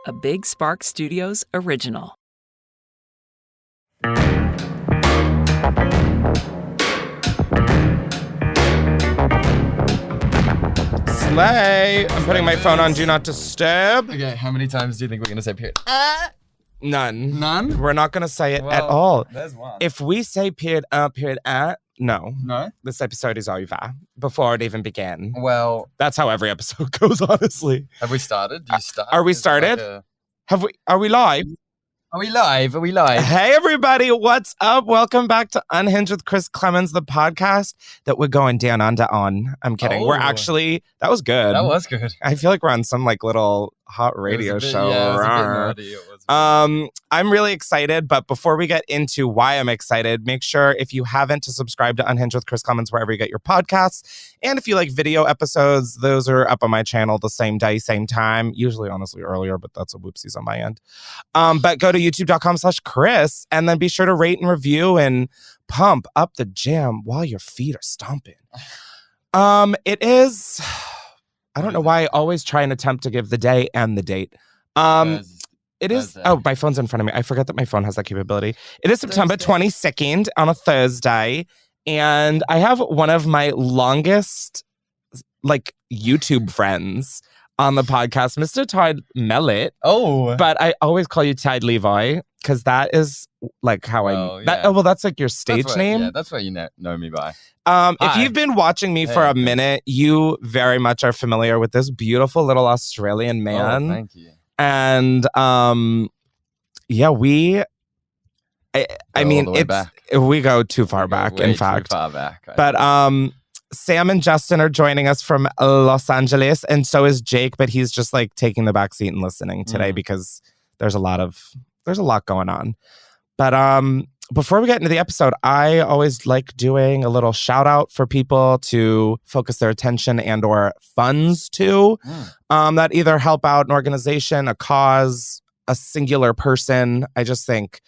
a Big Spark Studios original. Slay! I'm putting my phone on Do Not Disturb. Okay, how many times do you think we're going to say period? None. None? We're not going to say it at all. There's one. If we say period, no. No? This episode is over before it even began. Well, That's how every episode goes, honestly. have we started? Do you start? Are we Is it started? Are we live? Are we live? Are we live? Hey, everybody. What's up? Welcome back to Unhinged with Chris Klemens, the podcast that we're going down under on. I'm kidding. We're actually, that was good. That was good. I feel like we're on some like little hot radio show. Yeah, it was a bit naughty. It was I'm really excited, but before we get into why I'm excited, make sure if you haven't to subscribe to Unhinged with Chris Klemens wherever you get your podcasts. And if you like video episodes, those are up on my channel the same day, same time, usually honestly earlier, but that's a whoopsies on my end. But go to youtube.com/Chris and then be sure to rate and review and pump up the jam while your feet are stomping. It is, I don't know why I always try and attempt to give the day and the date. It is, Thursday. oh, my phone's in front of me. I forget that my phone has that capability. It is September 22nd on a Thursday. And I have one of my longest, like, YouTube friends on the podcast, Mr. Tyde Levi. Oh. But I always call you Tyde Levi because that is, like, how that's, like, your stage name. Yeah, that's what you know me by. If you've been watching me for a minute, you very much are familiar with this beautiful little Australian man. Oh, thank you. And yeah, I mean, we go too far back, in fact. Too far back. But Sam and Justin are joining us from Los Angeles, and so is Jake, but he's just like taking the back seat and listening today because there's a lot going on. But before we get into the episode, I always like doing a little shout out for people to focus their attention and or funds to that either help out an organization, a cause, a singular person. I just think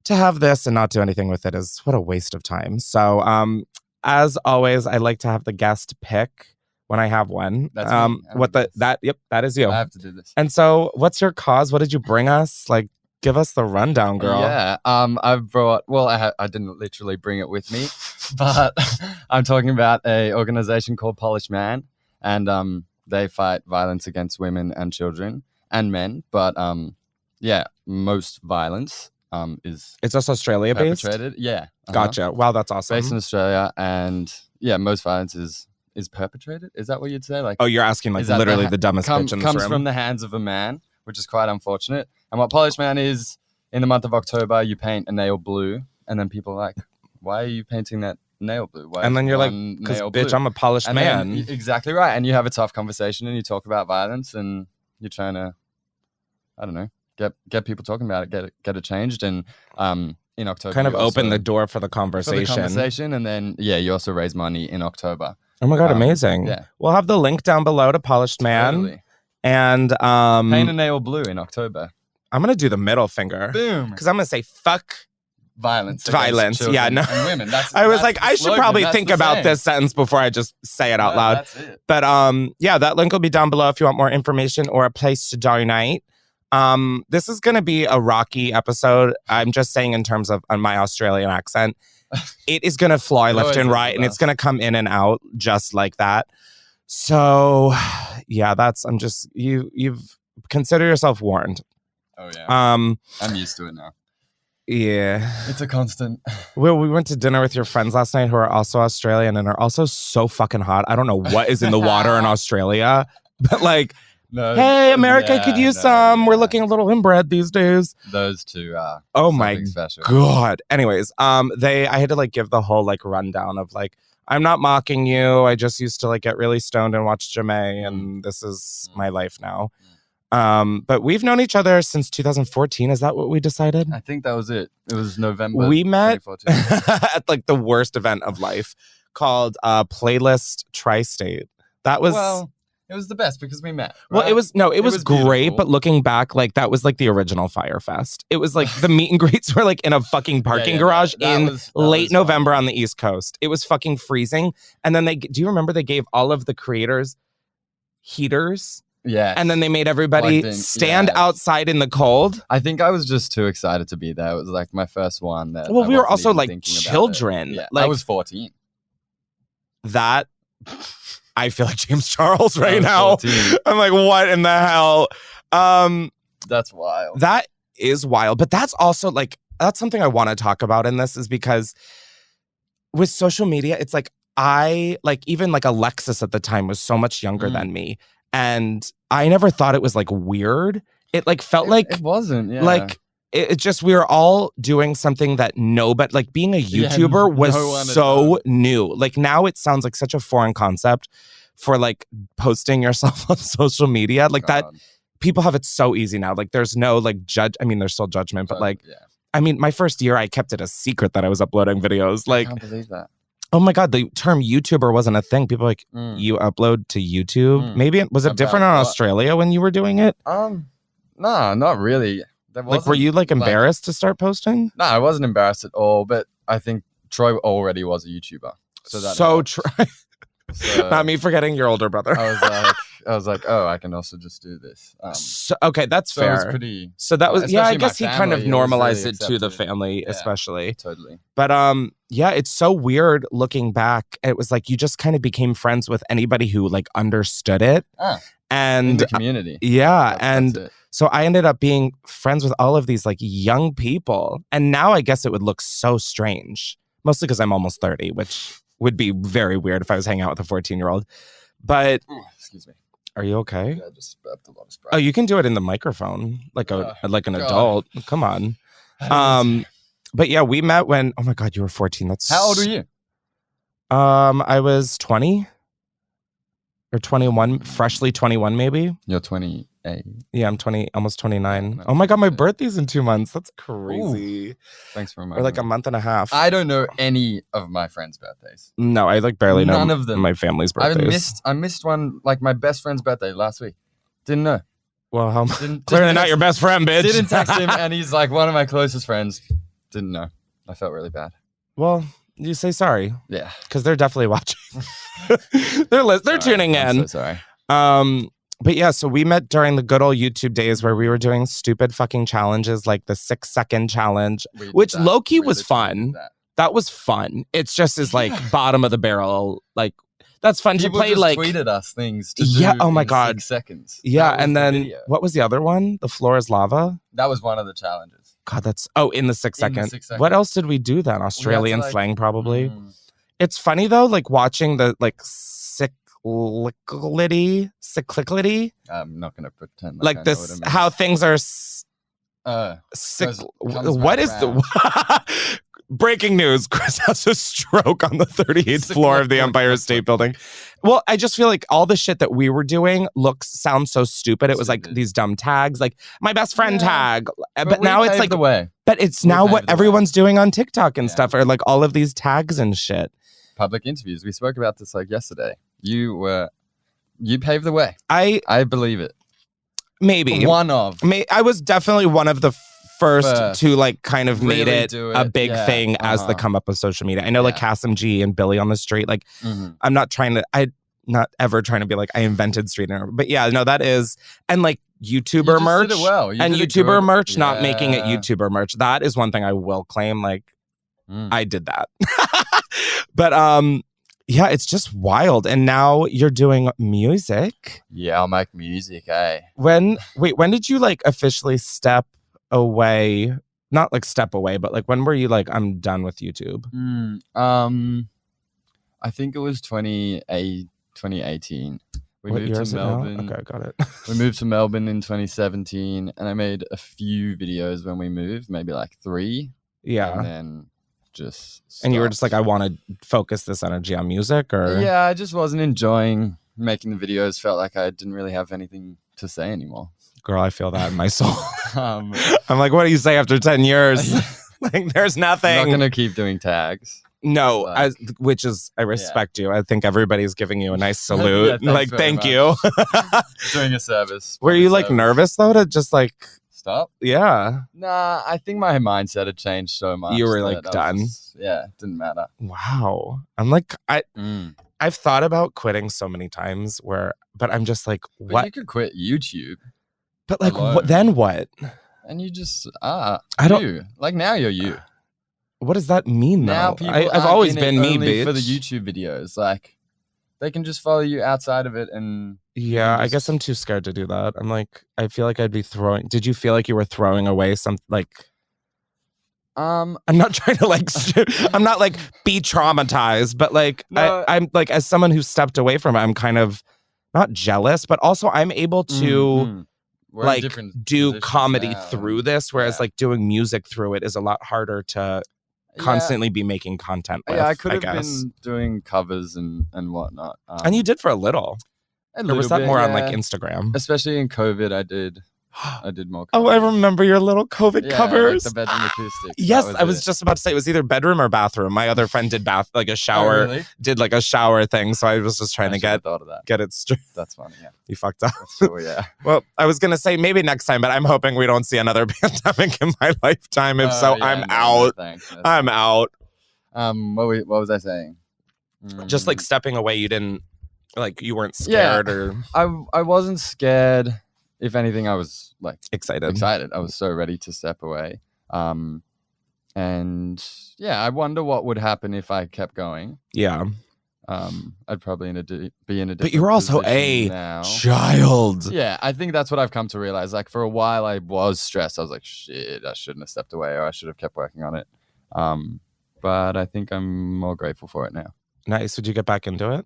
to have this and not do anything with it is what a waste of time. So as always, I like to have the guest pick when I have one. That's that is you. I have to do this. And so what's your cause? What did you bring us? Like, give us the rundown, girl. Yeah, I've brought, I didn't literally bring it with me, but I'm talking about a organization called Polished Man, and they fight violence against women and children and men, but yeah, most violence is It's just Australia based? perpetrated. Yeah. Gotcha. Wow, that's awesome. Based in Australia, and yeah, most violence is perpetrated. Is that what you'd say? Like, oh, you're asking like is that literally the dumbest bitch in this comes room. from the hands of a man, which is quite unfortunate. And what Polished Man is, in the month of October, you paint a nail blue, and then people are like, why are you painting that nail blue? Why and is then you're like, one because nail bitch, blue?" I'm a polished And man. then, exactly right. And you have a tough conversation and you talk about violence and you're trying to, I don't know, get people talking about it, get it changed. And in October, kind of you open also- the door for the conversation. And then, yeah, you also raise money in October. Oh my God, amazing. Yeah. We'll have the link down below to Polished Man. Totally. And Paint a nail blue in October. I'm going to do the middle finger. Boom. Because I'm going to say fuck Violence. Violence. Children Yeah, no. and women. I was that's like, the I should slogan. probably That's think the about saying. this sentence before I just say it out No, loud. That's it. But yeah, that link will be down below if you want more information or a place to donate. This is going to be a rocky episode. I'm just saying in terms of my Australian accent. It is going to fly left and right, and it's going to come in and out just like that. So yeah, you've consider yourself warned. Oh yeah. I'm used to it now. Yeah. It's a constant. Well, we went to dinner with your friends last night who are also Australian and are also so fucking hot. I don't know what is in the water in Australia, but like, No, hey, America could use some. Yeah. We're looking a little inbred these days. Those two are Oh my something special. God. Anyways, I had to like give the whole like rundown of like, I'm not mocking you. I just used to like get really stoned and watch Jamae, and this is my life now. But we've known each other since 2014. Is that what we decided? I think that was it. It was November. We met 2014. at like the worst event of life called Playlist Tri-State. That was it was the best because we met. Well, right? it was great, beautiful. but looking back, like that was like the original Fyre Fest. It was like the meet and greets were like in a fucking parking garage in late November on the East Coast. It was fucking freezing. And then do you remember they gave all of the creators heaters Yeah. And then they made everybody stand outside in the cold. I think I was just too excited to be there. It was like my first one. That Well, I we were wasn't also even like thinking about children. it. Yeah, Like, I was 14. That, I feel like James Charles right now. 14. I'm like, what in the hell? That's wild. That is wild. But that's also like, that's something I want to talk about in this, is because with social media, it's like, even like Alexis at the time was so much younger than me. And I never thought it was like weird. It like felt like it wasn't. Yeah. Like it just, we were all doing something that but like being a YouTuber was so new. Like now it sounds like such a foreign concept for like posting yourself on social media. Like that people have it so easy now. Like there's no like there's still judgment, but like, I mean, my first year I kept it a secret that I was uploading videos. Like, I can't believe that. Oh my God, the term YouTuber wasn't a thing. People were like, you upload to YouTube? Maybe was it different in Australia when you were doing it? No, not really. Like, were you like embarrassed to start posting? No, I wasn't embarrassed at all. But I think Troy already was a YouTuber, so that Troy. So, not me forgetting your older brother. I was like, oh, I can also just do this. Okay, that's fair. It was pretty. So that was, I guess he kind of normalized it to the family, especially. Totally. But it's so weird looking back. It was like you just kind of became friends with anybody who like understood it. And in the community. And so I ended up being friends with all of these like young people. And now I guess it would look so strange, mostly because I'm almost 30, which would be very weird if I was hanging out with a 14-year-old. But excuse me. Are you okay? Yeah, I just grabbed a lot of Sprite. Oh, you can do it in the microphone like an adult. Come on. But yeah, we met when, oh my God, you were 14. That's How old are you? I was 20 or 21, freshly 21 maybe. You're 28. Yeah, I'm 20, almost 29. Oh my God, my birthday's in 2 months. That's crazy. Ooh. Thanks for reminding Or like me. a month and a half. I don't know any of my friends' birthdays. No, I like barely know none of them. My family's birthdays. I missed one, like my best friend's birthday last week. Didn't know. Well, clearly not your best friend, bitch. Didn't text him, and he's like one of my closest friends. Didn't know. I felt really bad. Well, you say sorry. Yeah, because they're definitely watching. they're tuning in. I'm so sorry. But yeah, so we met during the good old YouTube days where we were doing stupid fucking challenges like the 6-second challenge, which low-key was fun. That was fun. It's just is like bottom of the barrel. Like that's fun People to play. Just like tweeted us things. To do oh my in God, 6 seconds. Yeah, and then what was the other one? The floor is lava. That was one of the challenges. God, that's in the 6 second. 6 seconds. What else did we do then? Australian slang probably. It's funny though, like watching the like cyclicality. I'm not gonna pretend like this how things are what is the breaking news? Chris has a stroke on the 38th floor of the Empire State Building. Well, I just feel like all the shit that we were doing sounds so stupid. It was like these dumb tags, like my best friend tag. But now it's like the way. But it's now what everyone's doing on TikTok and stuff, or like all of these tags and shit. Public interviews. We spoke about this like yesterday. You paved the way. I believe it. Maybe I was definitely one of the first to like kind of really made it a big thing as the come up of social media. I know like Cassim G and Billy on the Street. Like I'm not ever trying to be like I invented street art, but yeah, no, that is, and like YouTuber merch did it well. and YouTuber merch, not making it YouTuber merch. That is one thing I will claim. Like I did that, but yeah, it's just wild. And now you're doing music. Yeah, I'll make music, When did you like officially step away? Not like step away, but like when were you like, I'm done with YouTube? I think it was 2018. We what moved year to Melbourne. Okay, got it. We moved to Melbourne in 2017, and I made a few videos when we moved, maybe like 3. Yeah. And then just stopped. And you were just like, I want to focus this energy on music, or yeah, I just wasn't enjoying making the videos. Felt like I didn't really have anything to say anymore. Girl, I feel that in my soul. I'm like, what do you say after 10 years? Like, there's nothing. I'm not gonna keep doing tags. No, I respect you. I think everybody's giving you a nice salute. Like, thank you. Doing a service. Were you like nervous though to just like stop? Yeah. Nah, I think my mindset had changed so much. You were like done. It didn't matter. Wow. I'm like, I've thought about quitting so many times but I'm just like, But what? you could quit YouTube. But like, alone. then what? And you just I don't. you. Like now you're you. What does that mean Now though? people I've aren't always in been it me, only bitch. for the YouTube videos. Like they can just follow you outside of it and Yeah, I just- guess I'm too scared to do that. I'm like, I feel like I'd be throwing. Did you feel like you were throwing away some like? I'm not trying to like. I'm not like be traumatized, but like No. I'm like as someone who stepped away from it, I'm kind of not jealous, but also I'm able to We're in like different do positions comedy now. through this, whereas like doing music through it is a lot harder to constantly be making content with. Yeah, I could have guess. been doing covers and whatnot. And you did for a little. A Or was little that bit, more on yeah. like Instagram? Especially in COVID, I did more. Oh, I covers. remember your little COVID Yeah, covers. like the bedroom acoustic. Yes, That I was it. just about to say it was either bedroom or bathroom. My other friend did like a shower, Oh, really? did like a shower thing. So I was just trying I to should have thought of that. get it straight. That's funny. Yeah. You fucked up. Sure. Yeah. Well, I was gonna say maybe next time, but I'm hoping we don't see another pandemic in my lifetime. If so, Yeah, I'm no, out. No, thanks. No, I'm out. What was I saying? Just like stepping away, you didn't like you weren't scared or I wasn't scared. If anything, I was like excited. I was so ready to step away. And yeah, I wonder what would happen if I kept going. Yeah. I'd probably be in a different But you're also position a now. child. Yeah, I think that's what I've come to realize. Like for a while, I was stressed. I was like, shit, I shouldn't have stepped away, or I should have kept working on it. But I think I'm more grateful for it now. Nice. Would you get back into it?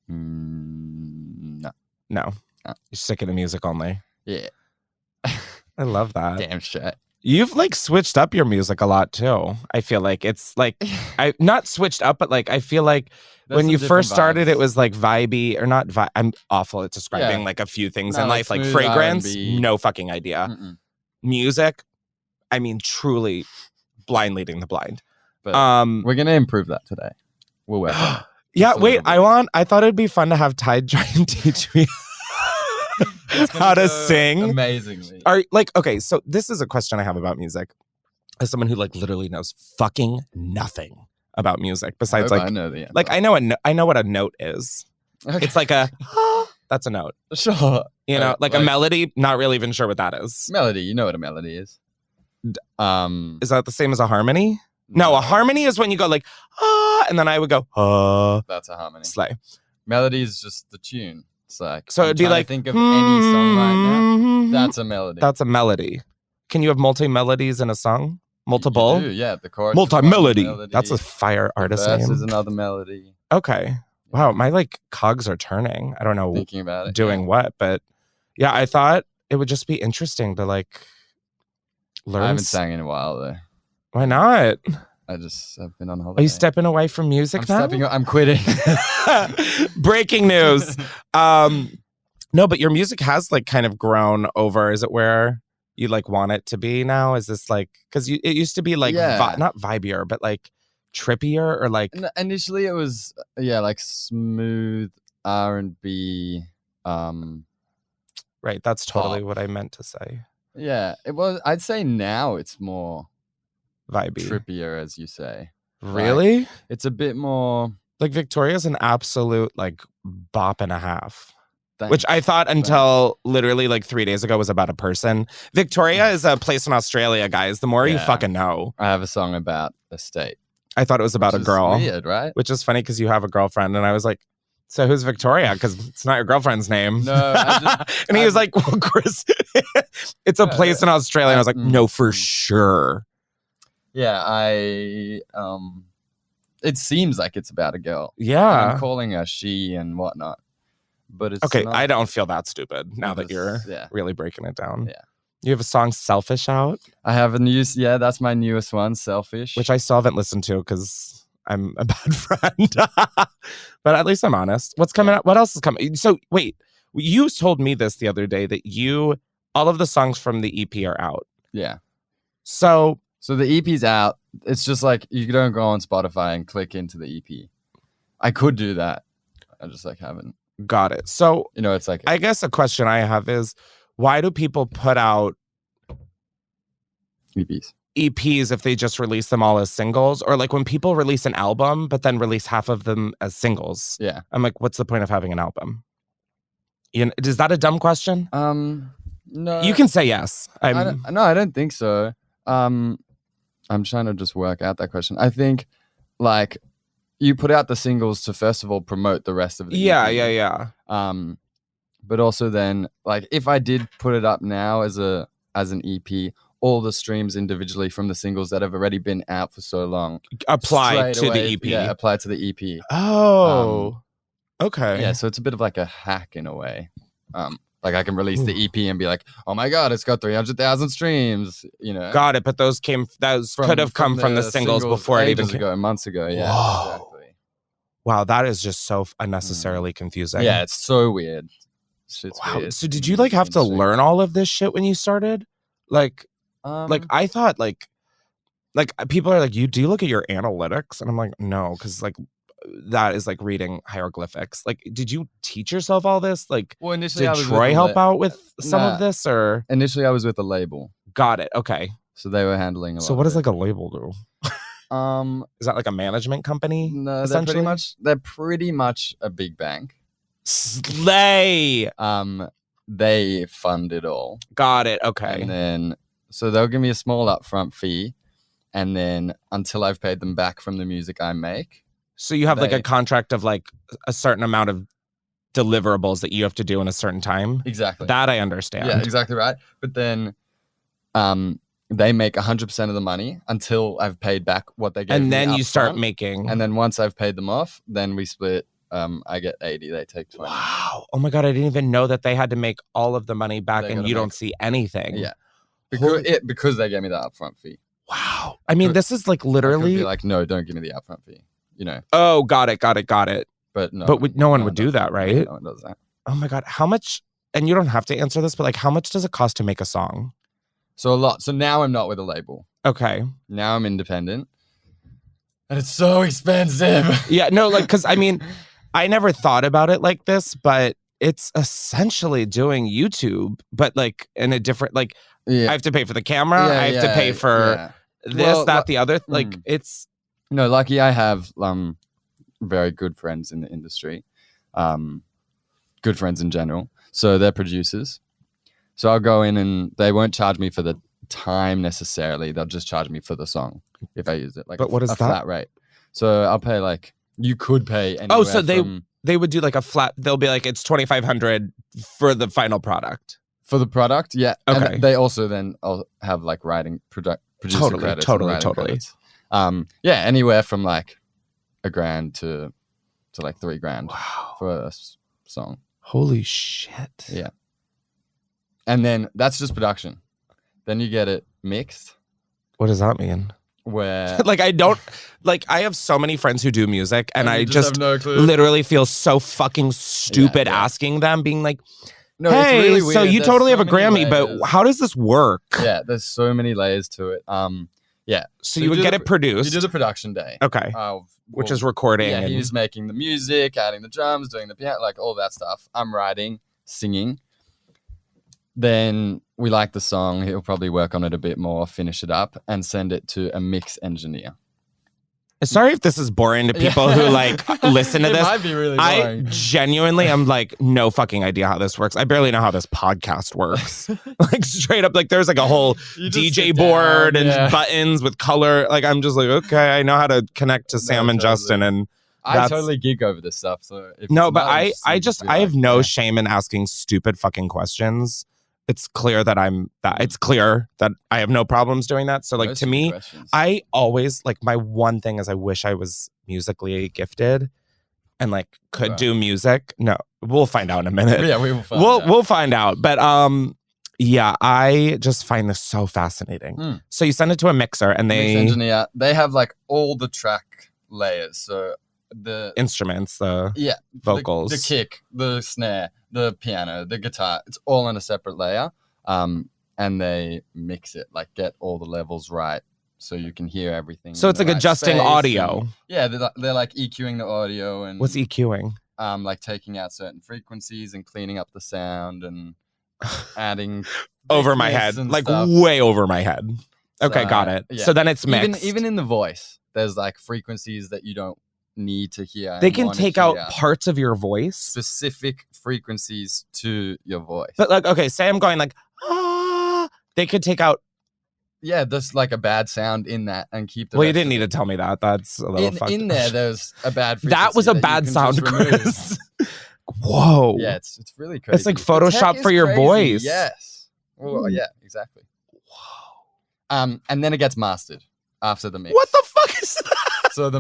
No. No. You're sick of the music only. Yeah. I love that. Damn shit. You've like switched up your music a lot too. I feel like it's like I not switched up, but like I feel like when you first started, it was like vibey or not. I'm awful at describing like a few things in life, like fragrance. R&B. No fucking idea. Music. I mean, truly blind leading the blind. But we're gonna improve that today. We'll work on it. Yeah. Wait. I thought it'd be fun to have Tyde try and teach me how to sing amazingly. Okay, so this is a question I have about music. As someone who like literally knows fucking nothing about music, besides like I know the answer. like I know what a note is. Okay. It's like a that's a note. Sure. You know, like a melody. Not really even sure what that is. Melody. You know what a melody is. Is that the same as a harmony? No, a harmony is when you go like and then I would go That's a harmony. Slay. Melody is just the tune. It's like so it'd be like think of any song right now. That's a melody. That's a melody. Can you have multi-melodies in a song? Multiple? You do, yeah, the chorus. Multi-melody. That's a fire artist name. This is another melody. Okay. Wow, my like cogs are turning. I don't know Thinking about it. doing what, but yeah, I thought it would just be interesting to like learn. I haven't sang in a while though. Why not? I've been on holiday. Are you stepping away from music now? I'm quitting. Breaking news. No, but your music has like kind of grown over. Is it where you like want it to be now? Is this like because it used to be like not vibier, but like trippier or like initially it was like smooth R&B. Right, that's totally what I meant to say. Yeah, it was. I'd say now it's more vibey, trippier, as you say. Really? Like, it's a bit more like Victoria's an absolute like bop and a half. Which I thought until literally like 3 days ago was about a person. Victoria is a place in Australia, guys. The more you fucking know. I have a song about a state. I thought it was about a girl. Weird, right? Which is funny because you have a girlfriend. And I was like, so who's Victoria? Because it's not your girlfriend's name. No. And he was like, well, Chris, it's a place in Australia. And I was like, no, for sure. Yeah, it seems like it's about a girl. Yeah. And I'm calling her she and whatnot. But it's okay, not. I don't feel that stupid now that you're really breaking it down. Yeah. You have a song Selfish out? I have a new, that's my newest one, Selfish. Which I still haven't listened to because I'm a bad friend. But at least I'm honest. What's coming up? What else is coming? So wait, you told me this the other day that all of the songs from the EP are out. Yeah. So the EP's out. It's just like you don't go on Spotify and click into the EP. I could do that. I just like haven't. Got it. So, it's like I guess a question I have is why do people put out EPs? EPs if they just release them all as singles, or like when people release an album but then release half of them as singles. Yeah. I'm like, what's the point of having an album? Is that a dumb question? No. You can say yes. I don't think so. I'm trying to just work out that question. I think like you put out the singles to first of all promote the rest of the EP. Yeah. But also then like if I did put it up now as an EP, all the streams individually from the singles that have already been out for so long apply to the EP. Yeah, apply to the EP. Oh. Okay. Yeah, so it's a bit of like a hack in a way. Like I can release the EP and be like, oh my God, it's got 300,000 streams, you know. Got it. But those could have come from the singles before it even came. Months ago. Yeah, Whoa. exactly. Wow, that is just so unnecessarily confusing. Yeah, it's so weird. Shit's wow. weird. So did you like have to learn all of this shit when you started? Like I thought like people are like, do you look at your analytics? And I'm like, no, because like that is like reading hieroglyphics. Like, did you teach yourself all this? Like, well, initially did Troy help out with some of this, or initially I was with a label. Got it. Okay. So they were handling a lot. So what does like a label do? Is that like a management company? No, they're pretty much a big bank. Slay. They fund it all. Got it. Okay. And then so they'll give me a small upfront fee, and then until I've paid them back from the music I make. So you have like a contract of like a certain amount of deliverables that you have to do in a certain time. Exactly. That I understand. Yeah, exactly right. But then they make 100% of the money until I've paid back what they gave me. And then you start front. making. And then once I've paid them off, then we split. I get 80, they take 20. Wow. Oh my God, I didn't even know that they had to make all of the money back and you don't see anything. Yeah. Because they gave me that upfront fee. Wow. I mean, this is like literally. Be like, no, don't give me the upfront fee. You know. Oh, got it. But no. But no one would do that, right? No one does that. Oh my God. How much? And you don't have to answer this, but like, how much does it cost to make a song? So a lot. So now I'm not with a label. Okay. Now I'm independent. And it's so expensive. Yeah, no, like, because I mean, I never thought about it like this, but it's essentially doing YouTube, but like in a different, like, I have to pay for the camera. I have to pay for this, the other. Like, it's. No, lucky I have very good friends in the industry, good friends in general. So they're producers. So I'll go in and they won't charge me for the time necessarily. They'll just charge me for the song if I use it. Like, but what is that? Flat rate. So I'll pay like, you could pay anywhere. Oh, so they would do like a flat. They'll be like, it's $2,500 for the final product. For the product, yeah. Okay. And they also then have like writing producer credits. Totally. Yeah, anywhere from like $1,000 to like $3,000 for a song. Holy shit. Yeah. And then that's just production. Then you get it mixed. What does that mean? Where like I have so many friends who do music and I just have no clue. Literally feel so fucking stupid asking them, being like, no, hey, it's really weird. So you totally have a Grammy, layers. But how does this work? Yeah, there's so many layers to it. Yeah. So you would get it produced. You do the production day. Okay. Which is recording. Yeah, he's making the music, adding the drums, doing the piano, like all that stuff. I'm writing, singing. Then we like the song. He'll probably work on it a bit more, finish it up, and send it to a mix engineer. Sorry if this is boring to people who like listen to this. It might be really boring. I genuinely am like no fucking idea how this works. I barely know how this podcast works. Like straight up, like there's like a whole DJ board and buttons with color. Like I'm just like, okay, I know how to connect to Sam and Justin, and I totally geek over this stuff. So but I have no shame in asking stupid fucking questions. It's clear that it's clear that I have no problems doing that. So like to me, I always like my one thing is I wish I was musically gifted and like could do music. No, we'll find out in a minute. Yeah, we'll find out. But yeah, I just find this so fascinating. So you send it to a mixer and they engineer. They have like all the track layers. So the instruments, the vocals, the kick, the snare, the piano, the guitar, it's all in a separate layer. And they mix it, like get all the levels right so you can hear everything. So it's like adjusting audio. They're like EQing the audio. And what's EQing? Like taking out certain frequencies and cleaning up the sound and adding over my head, like stuff. way over my head. Okay, got it. Yeah. So then it's mixed. Even in the voice, there's like frequencies that you don't need to hear. They can take out parts of your voice. Specific frequencies to your voice. But like, okay, say I'm going like, ah, they could take out. Yeah, there's like a bad sound in that and keep the Well, you didn't need to tell me that. That's a little fucked. In there, there's a bad frequency. That was a bad sound, Chris. Whoa. Yeah, it's really crazy. It's like Photoshop for your crazy. voice. Yes. Well, yeah, exactly. Whoa. And then it gets mastered after the mix. What the fuck is that? So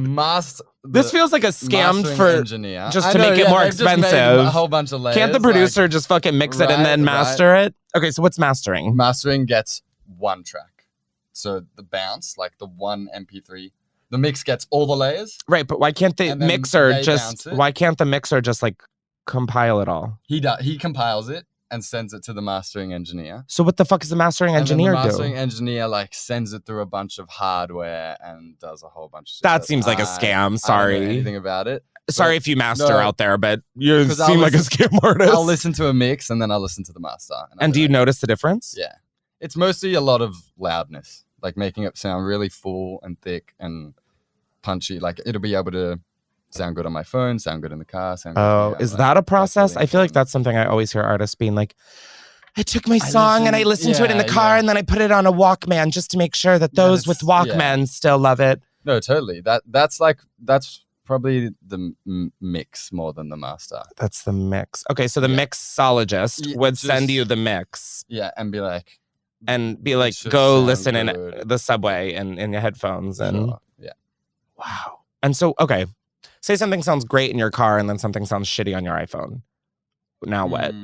this feels like a scam for engineer. Just to make it more expensive. A whole bunch of layers. Can't the producer just fucking mix it and then master it? Okay, so what's mastering? Mastering gets one track. So the bounce, like the one MP3, the mix gets all the layers. Right, but why can't the mixer just like compile it all? He compiles it and sends it to the mastering engineer. So what the fuck is the mastering engineer do? The mastering engineer like sends it through a bunch of hardware and does a whole bunch of shit. That seems like a scam. Sorry. I don't know anything about it. Sorry if you master out there, but you seem like a scam artist. I'll listen to a mix and then I'll listen to the master. And do you notice the difference? Yeah. It's mostly a lot of loudness, like making it sound really full and thick and punchy. Like it'll be able to sound good on my phone, sound good in the car. Is that a process? I feel like that's something I always hear artists being like, I took my song and I listened to it in the car and then I put it on a Walkman just to make sure that those with Walkmans still love it. No, totally. That's probably the mix more than the master. That's the mix. Okay, so the mixologist would send you the mix. Yeah, and be like, go listen in the subway and in your headphones. And yeah. Wow. And so, okay, say something sounds great in your car and then something sounds shitty on your iPhone. Now what?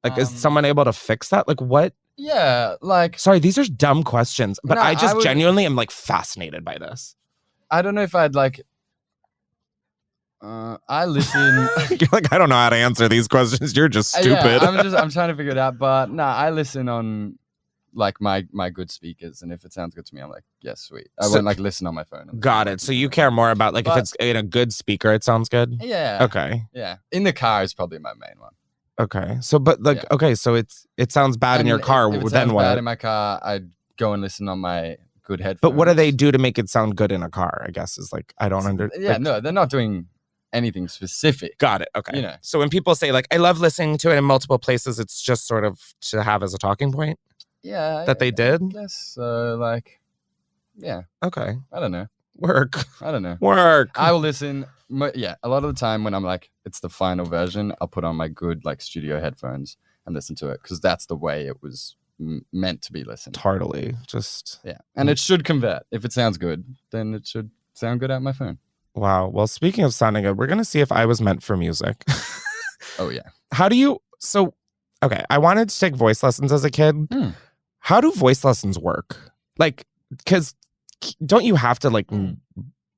Like, is someone able to fix that? Like, what? Yeah, like... Sorry, these are dumb questions, but I genuinely am, like, fascinated by this. I don't know if I'd, like... I listen... You're like, I don't know how to answer these questions. You're just stupid. Yeah, I'm trying to figure it out, but I listen on... like my good speakers, and if it sounds good to me, I'm like, yes, sweet. I won't like listen on my phone. Got it. So you care more about like if it's in a good speaker, it sounds good. Yeah. Okay. Yeah. In the car is probably my main one. Okay. So, but like, okay, so it sounds bad in your car. If it then sounds what? Bad in my car, I'd go and listen on my good headphones. But what do they do to make it sound good in a car? I guess is like I don't understand. Yeah. No, they're not doing anything specific. Got it. Okay. You know. So when people say like I love listening to it in multiple places, it's just sort of to have as a talking point. Yeah. That they did? Yes. So like, yeah. Okay. I don't know. Work. I don't know. Work. I will listen. Yeah. A lot of the time when I'm like, it's the final version, I'll put on my good like studio headphones and listen to it because that's the way it was meant to be listened. Totally. Just. Yeah. And it should convert. If it sounds good, then it should sound good on my phone. Wow. Well, speaking of sounding good, we're going to see if I was meant for music. Oh, yeah. How do you. So, okay. I wanted to take voice lessons as a kid. How do voice lessons work? Like, because don't you have to like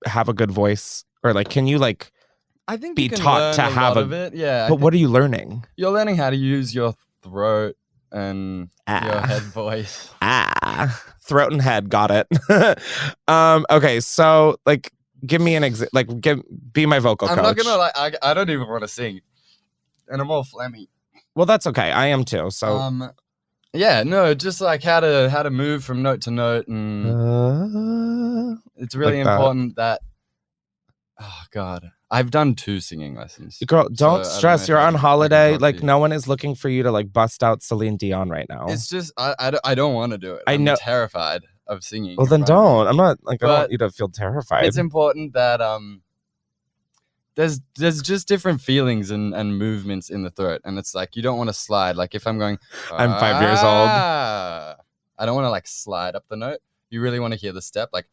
have a good voice, or like can you like I think be you can taught to learn have a lot of it? Yeah. But what are you learning? You're learning how to use your throat and your head voice. Throat and head, got it. Okay, so like give me an be my vocal coach. I'm not gonna like I don't even want to sing, and I'm all phlegmy. Well, that's okay. I am too. So yeah, no, just like how to move from note to note, and it's really like important that. Oh God, I've done 2 singing lessons. Girl, don't stress. You're on holiday. Like no one is looking for you to like bust out Celine Dion right now. It's just I don't want to do it. I know. I'm terrified of singing. Well, then don't. I'm not like I don't want you to feel terrified. It's important that there's just different feelings and movements in the throat, and it's like you don't want to slide. Like if I'm going, I'm 5 years old. I don't want to like slide up the note. You really want to hear the step, like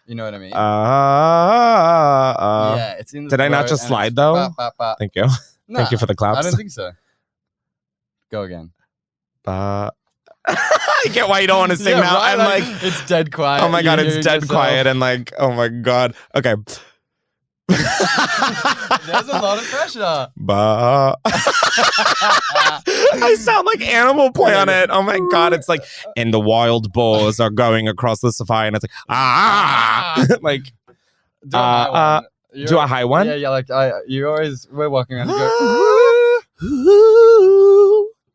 you know what I mean? Yeah, it's in the Did I not just slide though? Thank you. Nah, Thank you for the claps. I don't think so. Go again. I get why you don't want to sing now. Right? I'm like, it's dead quiet. Oh my God, it's dead quiet. And like, oh my God. Okay. There's a lot of pressure. I sound like Animal Planet. Oh my God. It's like, and the wild boars are going across the safari. And it's like, like, do a high one? Yeah, like, we're walking around and go,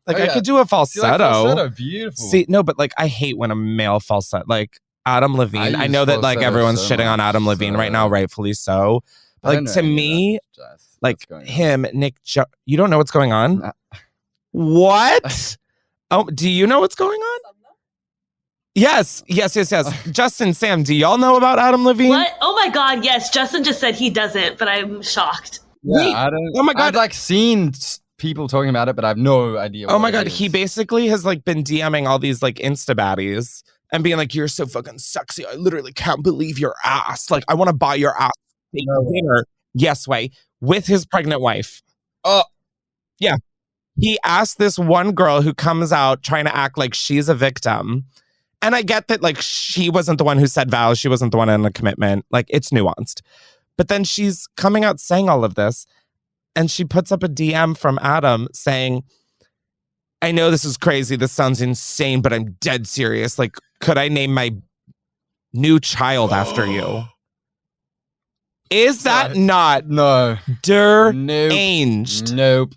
Like Oh, I yeah. could do a See, like, falsetto. falsetto, beautiful. See, no, but like I hate when a male falsetto, like Adam Levine. I use know that like falsetto everyone's so shitting on much, Adam Levine right now, so- rightfully so. I don't Like know to any of me, that jazz like that's going on. him, you don't know what's going on? Nah. What? Oh, do you know what's going on? Yes. Justin, Sam, do y'all know about Adam Levine? What? Oh my God, yes. Justin just said he doesn't, but I'm shocked. Wait, I don't. oh my God. I've like seen people talking about it, but I have no idea. Oh what my it God, is. he basically has like been DMing all these like Insta baddies and being like, "You're so fucking sexy. I literally can't believe your ass. Like, I want to buy your ass dinner." Yes, way with his pregnant wife. Oh, yeah. He asked this one girl who comes out trying to act like she's a victim. And I get that, like, she wasn't the one who said vows. She wasn't the one in the commitment. Like, it's nuanced. But then she's coming out saying all of this. And she puts up a DM from Adam saying, "I know this is crazy. This sounds insane, but I'm dead serious. Like, could I name my new child after you?" Is that not No. deranged? Nope.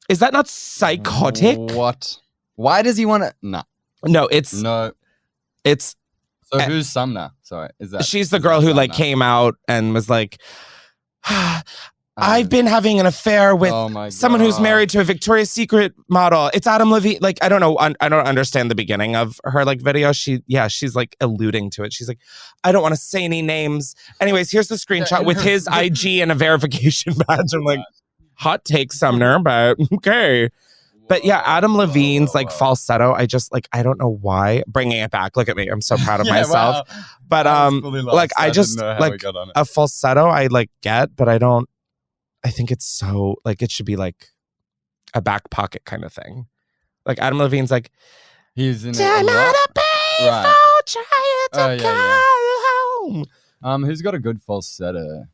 Is that not psychotic? What? Why does he want to? No. No, it's So who's Sumner? Sorry, is that? she's the is girl that who like Sumner? came out and was like, "I've been having an affair with Oh my someone who's God. married to a Victoria's Secret model. It's Adam Levine." Like, I don't know. I don't understand the beginning of her like video. She's like alluding to it. She's like, "I don't want to say any names." Anyways, here's the screenshot in with her- his IG and a verification badge. I'm like, hot take, Sumner, but okay. But yeah, Adam Levine's like falsetto. I just like, I don't know why. Bringing it back. Look at me. I'm so proud of myself. Wow. But I was fully lost. like I didn't just know how like we got on it. a falsetto I like get, but I don't. I think it's so like it should be like a back pocket kind of thing. Like Adam Levine's like, He's in it a "Time lot. out of payphone, Right. trying to Oh, yeah, call home." Who's got a good falsetto?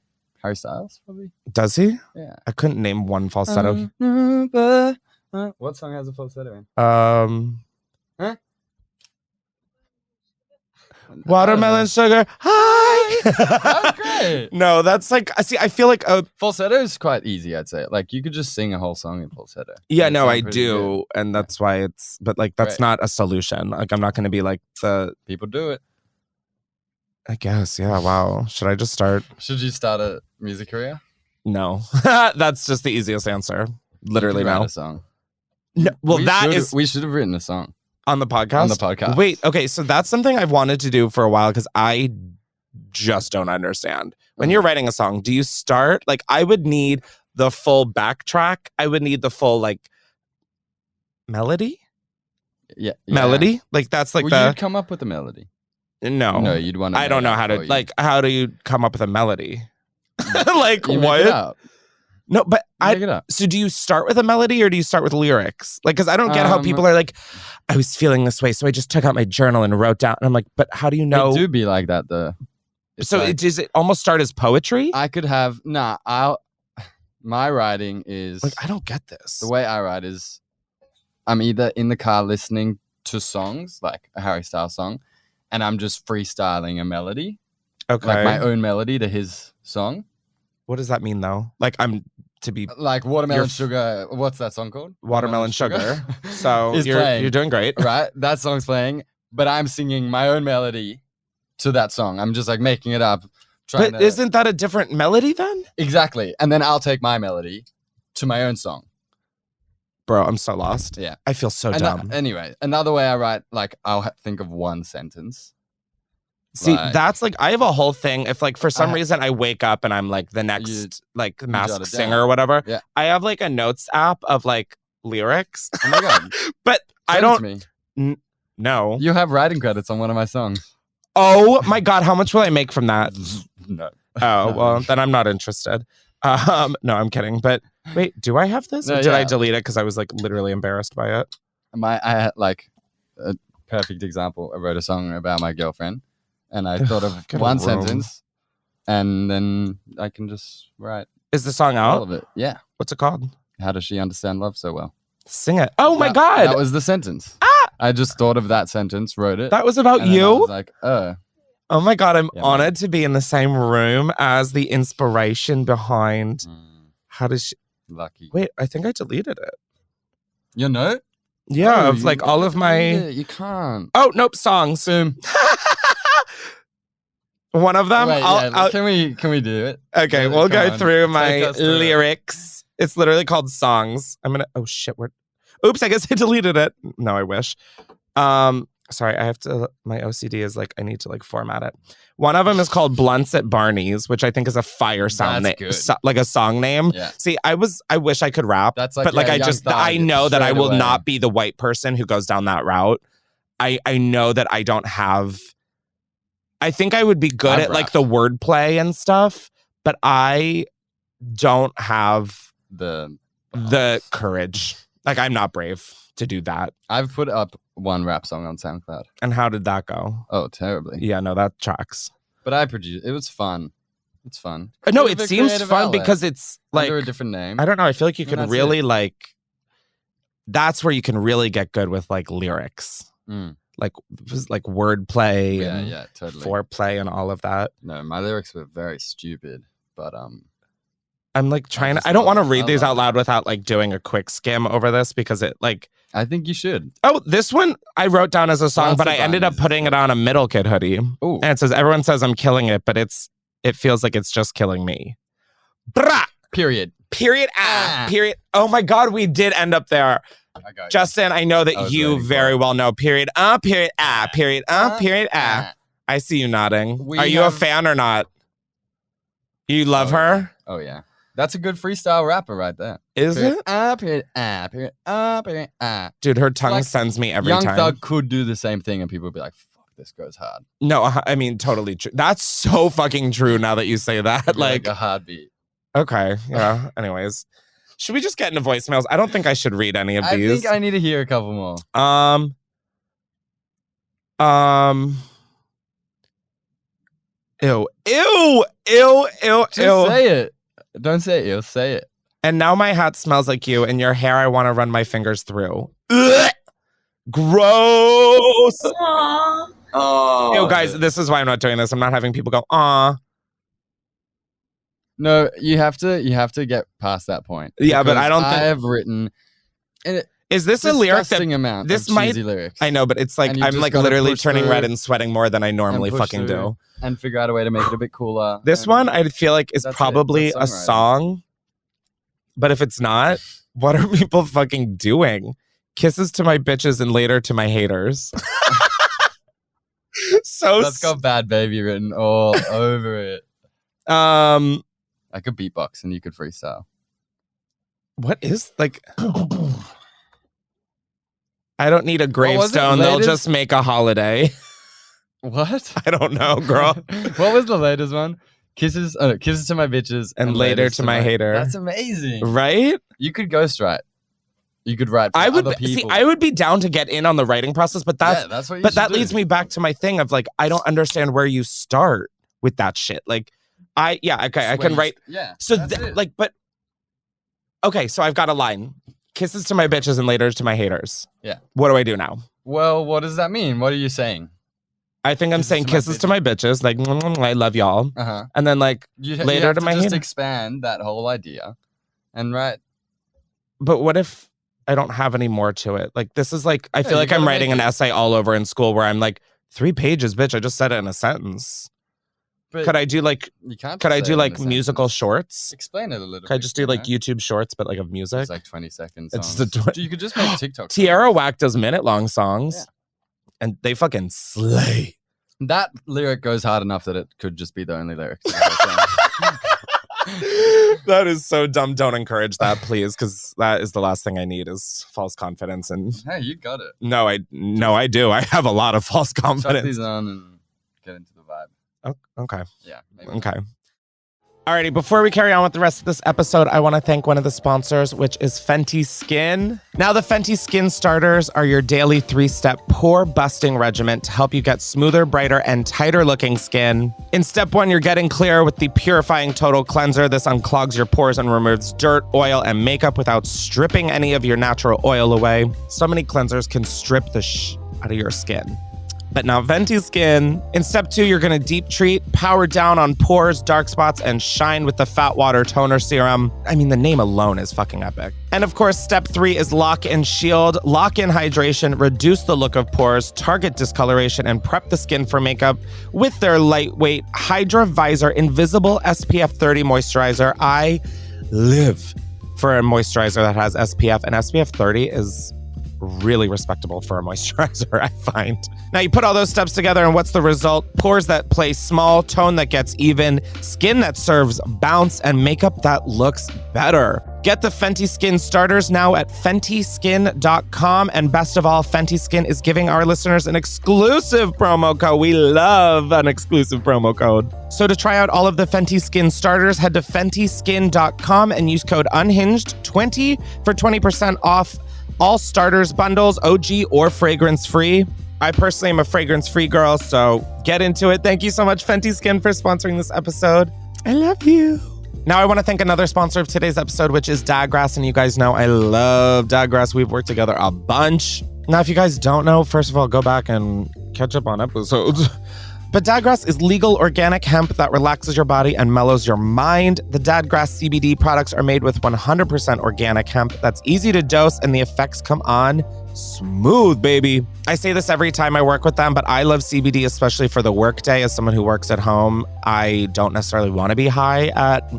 Harry Styles, probably. Does he? Yeah. I couldn't name one falsetto. What song has a falsetto in? Watermelon sugar. Hi. That's great. No, that's like see. I feel like Falsetto is quite easy, I'd say. Like you could just sing a whole song in falsetto. yeah, It'd no, sound I pretty do, and that's why it's. But like, that's Right. not a solution. Like, I'm not going to be like the. good. People do it. I guess, yeah. Wow. Should I just start? Should you start a music career? No, that's just the easiest answer. Literally You could write no. a song. No. Well, We should have written a song on the podcast. on the podcast. Wait, okay, so that's something I've wanted to do for a while because I just don't understand. When you're writing a song, do you start like I would need the full backtrack? I would need the full like melody? Yeah. Melody? Like that's like Well, you'd come up with a melody. no. No, you'd want. I don't know how to like how do you come up with a melody? Like You what? Make it up. No, but You I make it up. so do you start with a melody or do you start with lyrics? Like, because I don't get how people are like, "I was feeling this way, so I just took out my journal and wrote down." And I'm like, but how do you know? It do be like that though. It's So like, does it almost start as poetry? I could have my writing is Like, I don't get this. the way I write is I'm either in the car listening to songs like a Harry Styles song, and I'm just freestyling a melody, Okay. like my own melody to his song, What does that mean though? Like I'm to be like Watermelon You're- Sugar. What's that song called? watermelon sugar. So is you're playing, doing great. right? That song's playing, but I'm singing my own melody to that song. I'm just like making it up. But isn't that a different melody then? exactly? And then I'll take my melody to my own song. Bro, I'm so lost. Yeah. I feel so And dumb. anyway, another way I write, like I'll think of one sentence. See, like- that's like I have a whole thing. If like for some I- reason I wake up and I'm like the next You- like jot masked it singer down. or whatever, Yeah. I have like a notes app of like lyrics. Oh my god! But I Send it to don't me. know. You have writing credits on one of my songs. Oh my god, how much will I make from that? No. Oh well, then I'm not interested. No, I'm kidding. But wait, do I have this? No, Or did I yeah. delete it because I was like literally embarrassed by it? I had like a perfect example. I wrote a song about my girlfriend, and I thought of Get a one room. sentence, and then I can just write Is the song all out? of it. Yeah. What's it called? How does she understand love so well? Sing it. Oh my That- god, That was the sentence. I just thought of that sentence, wrote it. that was about and then I you. was like, Oh my god, I'm Yeah, honored to be in the same room as the inspiration behind. How does she? lucky. Wait, I think I deleted it. Your note? Yeah, Oh, of like all of my... You can't. Oh, nope, songs. Boom. One of them? Wait, can we do it? Okay, Yeah, we'll come go on. through Take my us through it. lyrics. It's literally called songs. I'm gonna... Oh, shit. Oops, I guess I deleted it. No, I wish. Sorry, I have to... My OCD is like, I need to like format it. One of them is called Blunts at Barney's, which I think is a fire sound name. Like a song name. Yeah. See, I wish I could rap. That's like, but like, yeah, I know that I will away. not be the white person who goes down that route. I know that I don't have... I think I would be good at like the wordplay and stuff, but I don't have the courage. Like, I'm not brave to do that. I've put up one rap song on SoundCloud. And how did that go? Oh, terribly. Yeah, no, that tracks. But I produced it. Was fun. It's fun. No, it seems fun because it's like under a different name. I don't know. I feel like you can really like. That's where you can really get good with like lyrics, like wordplay and totally. foreplay and all of that. No, my lyrics were very stupid, but I'm like trying to. I don't want to read these out loud without like doing a quick skim over this because it like. I think you should. Oh, this one I wrote down as a song, but I ended up putting it on a Middle Kid hoodie. Ooh. And it says, everyone says I'm killing it, but it feels like it's just killing me. Brah! Period. Period. Period. Oh my God, we did end up there. I got Justin, I know that you very well know. Period. Period. Period. Period. I see you nodding. Are you a fan or not? You love her? Oh, yeah. That's a good freestyle rapper right there. Is it? Period. Period. Dude, her tongue like, sends me every time. Young Thug could do the same thing and people would be like, fuck, this goes hard. No, I mean, totally true. That's so fucking true now that you say that. Like a heartbeat. Okay. Yeah. Anyways. Should we just get into voicemails? I don't think I should read any of these. I think I need to hear a couple more. Ew. Just say it. Don't say ew, say it. And now my hat smells like you, and your hair I want to run my fingers through. Ugh! Gross. Aww. Oh. Ew, guys, this is why I'm not doing this. I'm not having people go, aw. No, you have to get past that point. Yeah, but I don't think I have written. And is this a lyric that amount this of might lyrics. I know, but it's like I'm like literally turning red and sweating more than I normally fucking do. And figure out a way to make it a bit cooler. This one I feel like is probably a song. But if it's not, what are people fucking doing? Kisses to my bitches and later to my haters. That's got Bad Baby written all over it. I could beatbox and you could freestyle. What is like? I don't need a gravestone. They'll just make a holiday. What? I don't know, girl. What was the latest one? Kisses to my bitches and later to my hater. That's amazing, right? You could ghostwrite. You could write. For other people. See, I would be down to get in on the writing process, but that's what. You but that leads me back to my thing of like, I don't understand where you start with that shit. Like, I can write. Yeah. So but okay, so I've got a line: kisses to my bitches and later to my haters. Yeah. What do I do now? Well, what does that mean? What are you saying? I think I'm saying kisses to my bitches, like I love y'all, and then like later to my haters. Just expand that whole idea, and write. But what if I don't have any more to it? Like this is like I feel like I'm writing an essay all over in school where I'm like 3 pages, bitch. I just said it in a sentence. But could I do like musical shorts? Explain it a little. Could I just do like YouTube shorts, but like of music? It's like 20 seconds. You could just make TikTok. Tierra Whack does minute-long songs, and they fucking slay. That lyric goes hard enough that it could just be the only lyric. That is so dumb. Don't encourage that, please, because that is the last thing I need is false confidence. And hey, you got it. No, I do. I have a lot of false confidence. Shut these on and get into the vibe. Oh, okay. Yeah. Maybe. Okay. Alrighty, before we carry on with the rest of this episode, I want to thank one of the sponsors, which is Fenty Skin. Now, the Fenty Skin Starters are your daily 3-step pore busting regimen to help you get smoother, brighter, and tighter looking skin. In step 1, you're getting clear with the Purifying Total Cleanser. This unclogs your pores and removes dirt, oil, and makeup without stripping any of your natural oil away. So many cleansers can strip the out of your skin. but not venti skin. In step 2, you're going to deep treat, power down on pores, dark spots, and shine with the Fat Water Toner Serum. I mean, the name alone is fucking epic. And of course, step 3 is lock and shield. Lock in hydration, reduce the look of pores, target discoloration, and prep the skin for makeup with their lightweight Hydra Visor Invisible SPF 30 moisturizer. I live for a moisturizer that has SPF, and SPF 30 is really respectable for a moisturizer, I find. Now you put all those steps together and what's the result? Pores that play small, tone that gets even, skin that serves bounce, and makeup that looks better. Get the Fenty Skin starters now at fentyskin.com. And best of all, Fenty Skin is giving our listeners an exclusive promo code. We love an exclusive promo code. So to try out all of the Fenty Skin starters, head to fentyskin.com and use code UNHINGED20 for 20% off all starters bundles, OG or fragrance-free. I personally am a fragrance-free girl, so get into it. Thank you so much, Fenty Skin, for sponsoring this episode. I love you. Now I want to thank another sponsor of today's episode, which is Dadgrass. And you guys know I love Dadgrass. We've worked together a bunch. Now, if you guys don't know, first of all, go back and catch up on episodes. But Dadgrass is legal organic hemp that relaxes your body and mellows your mind. The Dadgrass CBD products are made with 100% organic hemp that's easy to dose, and the effects come on smooth, baby. I say this every time I work with them, but I love CBD, especially for the workday. As someone who works at home, I don't necessarily want to be high at,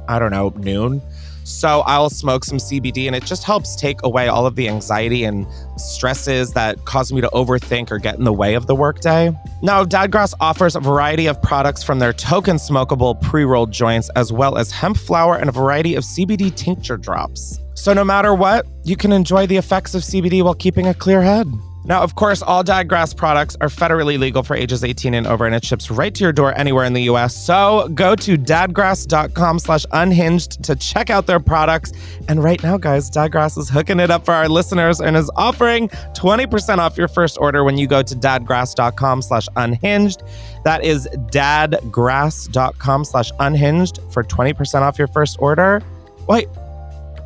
noon. So I'll smoke some CBD, and it just helps take away all of the anxiety and stresses that cause me to overthink or get in the way of the workday. Now, Dadgrass offers a variety of products from their token smokable pre-rolled joints, as well as hemp flower and a variety of CBD tincture drops. So no matter what, you can enjoy the effects of CBD while keeping a clear head. Now, of course, all Dadgrass products are federally legal for ages 18 and over, and it ships right to your door anywhere in the US. So go to dadgrass.com/unhinged to check out their products. And right now, guys, Dadgrass is hooking it up for our listeners and is offering 20% off your first order when you go to dadgrass.com/unhinged. That is dadgrass.com/unhinged for 20% off your first order. Wait.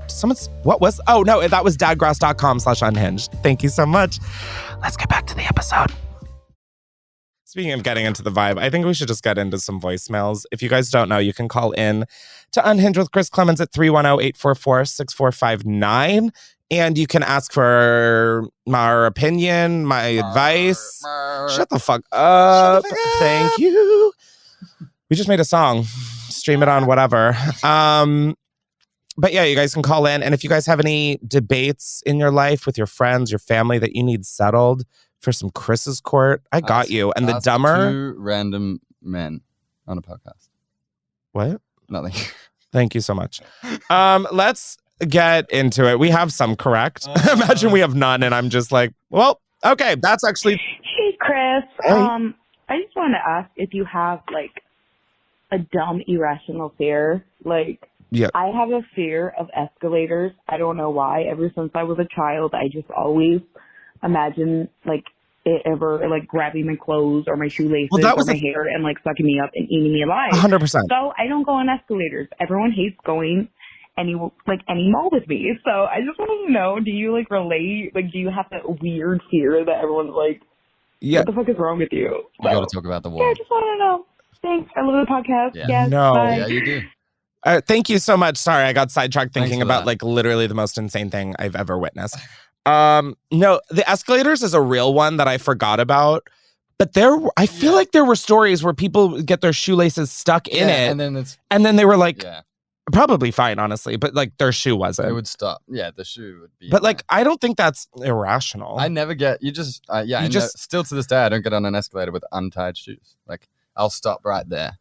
That was dadgrass.com/unhinged. Thank you so much. Let's get back to the episode. Speaking of getting into the vibe, I think we should just get into some voicemails. If you guys don't know, you can call in to Unhinged with Chris Klemens at 310-844-6459. And you can ask for my opinion, my advice. Shut the fuck up. Thank you. We just made a song. Stream it on whatever. But yeah, you guys can call in. And if you guys have any debates in your life with your friends, your family that you need settled for some Chris's court, I got you. And the dumber... 2 random men on a podcast. What? Nothing. Thank you so much. Let's get into it. We have some, correct? Imagine we have none and I'm just like, well, okay, that's actually... Hey, Chris. Hey. I just want to ask if you have, a dumb irrational fear. Yeah. I have a fear of escalators. I don't know why. Ever since I was a child, I just always imagine it ever grabbing my clothes or my shoelaces or my hair and sucking me up and eating me alive. 100%. So I don't go on escalators. Everyone hates going any mall with me. So I just wanted to know, do you relate? Do you have that weird fear that everyone's yeah, what the fuck is wrong with you? We got to talk about the wall. Yeah, I just want to know. Thanks. I love the podcast. Yeah. Yes, No. bye. Yeah, you do. Thank you so much. Sorry, I got sidetracked thinking about literally the most insane thing I've ever witnessed. No, the escalators is a real one that I forgot about. But I feel like there were stories where people get their shoelaces stuck in it. And then they were probably fine, honestly. But their shoe wasn't. It would stop. Yeah, the shoe would be. But I don't think that's irrational. I never get, still to this day, I don't get on an escalator with untied shoes. I'll stop right there.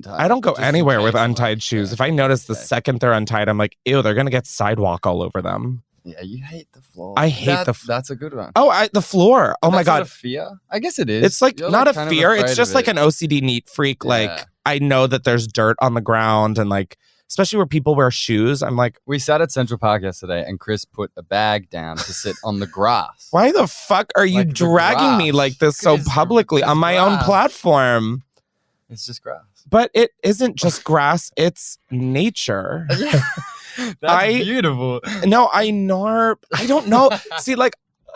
I don't go anywhere with untied shoes. If I notice the second they're untied, I'm like, ew, they're going to get sidewalk all over them. Yeah, you hate the floor. I hate the floor. That's a good one. Oh, the floor. Oh my God. That's not a fear? I guess it is. It's not a fear. It's just an OCD neat freak. Yeah. I know that there's dirt on the ground and especially where people wear shoes. I'm like. We sat at Central Park yesterday and Chris put a bag down to sit on the grass. Why the fuck are you dragging me like this so publicly on my own platform? It's just grass. But it isn't just grass, it's nature. That's beautiful. No, I don't know. See,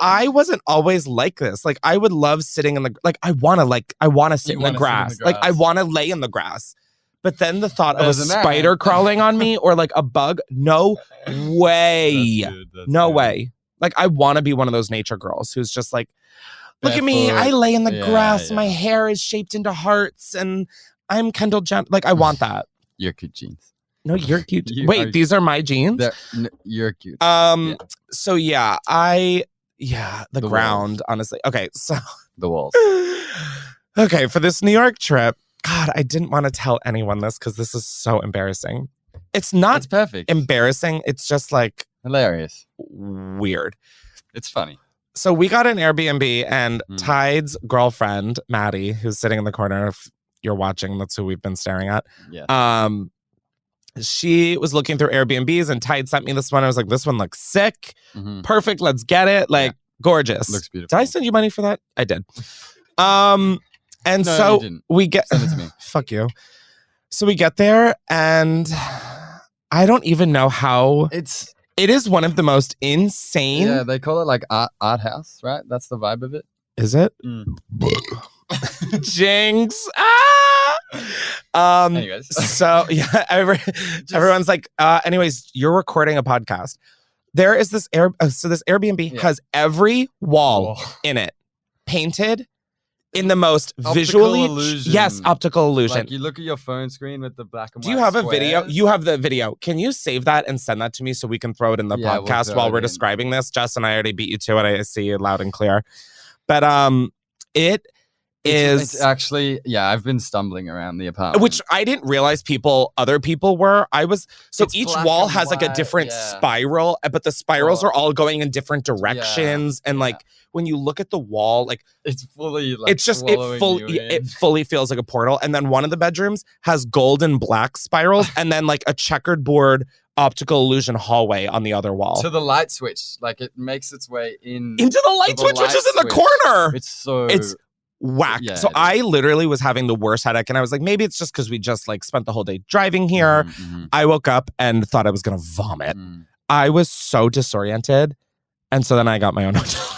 I wasn't always like this. Like I would love sitting in the I want to sit in the grass. Like I want to lay in the grass. But then the thought of a spider crawling on me or like a bug, no way. No way. Like I want to be one of those nature girls who's just like, look at me, I lay in the grass. My hair is shaped into hearts and I'm Kendall Jenner. Like I want that. You're cute jeans. No, you're cute. Wait, these are my jeans? You're cute. So yeah, the ground, walls. Honestly. Okay, so the walls. Okay, for this New York trip, God, I didn't want to tell anyone this because this is so embarrassing. It's perfect. Embarrassing. It's just like hilarious. Weird. It's funny. So we got an Airbnb and Tyde's girlfriend, Maddie, who's sitting in the corner, if you're watching, that's who we've been staring at. Yeah. She was looking through Airbnbs and Tyde sent me this one. I was like, this one looks sick. Perfect. Let's get it. Like, gorgeous. Looks beautiful. Did I send you money for that? I did. And no, so we get send it to me. Fuck you. So we get there and I don't even know how it is one of the most insane. Yeah, they call it like art house, right? That's the vibe of it. Is it? Jinx. Anyways. So yeah, everyone's like, anyways, you're recording a podcast. There is this this Airbnb has every wall in it painted in the most visually optical illusion. Like you look at your phone screen with the black and white. Do you have squares. a video? You have the video. Can you save that and send that to me so we can throw it in the podcast while we're describing this? Jess and I already beat you to it. I see you loud and clear. But it's actually, I've been stumbling around the apartment. Which I didn't realize other people were. Each wall has like a different spiral, but the spirals are all going in different directions. And like when you look at the wall, like it's fully like it fully feels like a portal. And then one of the bedrooms has gold and black spirals and then like a checkered board optical illusion hallway on the other wall. To the light switch. Like it makes its way into the light switch, which is in the corner. It's whack. Yeah, so I literally was having the worst headache and I was like, maybe it's just because we just like spent the whole day driving here. I woke up and thought I was going to vomit. I was so disoriented. And so then I got my own hotel room.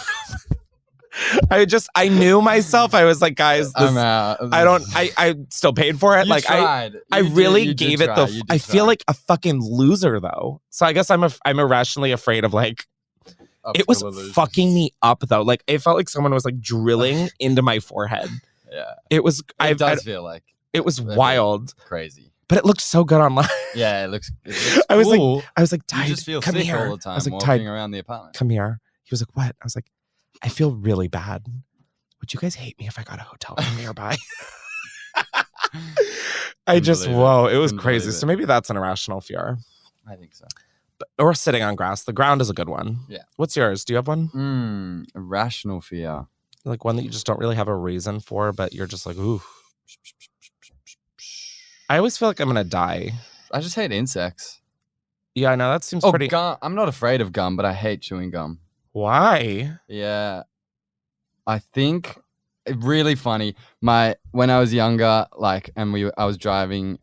I knew myself. I was like, guys, I'm out. I still paid for it. I really gave it I feel like a fucking loser though. So I guess I'm irrationally afraid of like, it was fucking me up though. Like it felt like someone was like drilling into my forehead. Yeah. It was, it does feel like it was wild. Crazy. But it looked so good online. Yeah, it looks I was cool. like, Tyde, you just feel come sick here. all the time I was like, walking around the apartment. Come here. He was like, what? I was like, I feel really bad. Would you guys hate me if I got a hotel room nearby? It was crazy. So maybe that's an irrational fear. I think so. Or sitting on grass. The ground is a good one. Yeah. What's yours? Do you have one? Irrational fear. Like one that you just don't really have a reason for, but you're just like, ooh. I always feel like I'm going to die. I just hate insects. Yeah, I know. That seems pretty... Gum. I'm not afraid of gum, but I hate chewing gum. Why? Yeah. I think really funny. When I was younger, like, and I was driving